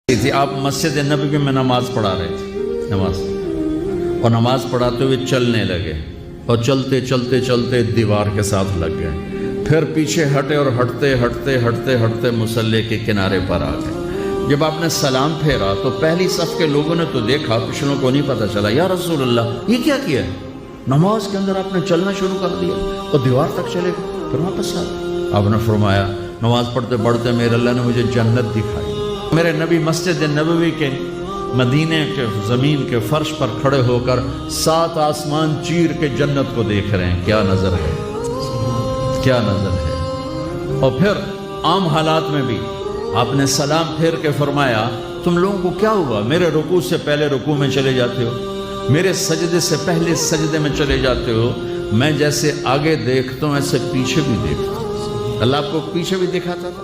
تھی آپ مسجد نبوی میں نماز پڑھا رہے تھے اور نماز پڑھاتے ہوئے چلنے لگے اور چلتے چلتے چلتے دیوار کے ساتھ لگ گئے، پھر پیچھے ہٹے اور ہٹتے ہٹتے ہٹتے ہٹتے مصلی کے کنارے پر آ گئے۔ جب آپ نے سلام پھیرا تو پہلی صف کے لوگوں نے تو دیکھا، پچھلوں کو نہیں پتہ چلا، یا رسول اللہ یہ کیا کیا ہے؟ نماز کے اندر آپ نے چلنا شروع کر دیا اور دیوار تک چلے گئے، پھر واپس آ گئے۔ آپ نے فرمایا نماز پڑھتے پڑھتے میرے اللہ نے مجھے جنت دکھائی۔ میرے نبی مسجد نبوی کے مدینے کے زمین کے فرش پر کھڑے ہو کر 7 آسمان چیر کے جنت کو دیکھ رہے ہیں۔ کیا نظر ہے، کیا نظر ہے۔ اور پھر عام حالات میں بھی آپ نے سلام پھیر کے فرمایا تم لوگوں کو کیا ہوا؟ میرے رکوع سے پہلے رکوع میں چلے جاتے ہو، میرے سجدے سے پہلے سجدے میں چلے جاتے ہو، میں جیسے آگے دیکھتا ہوں ایسے پیچھے بھی دیکھتا ہوں۔ اللہ آپ کو پیچھے بھی دکھاتا تھا۔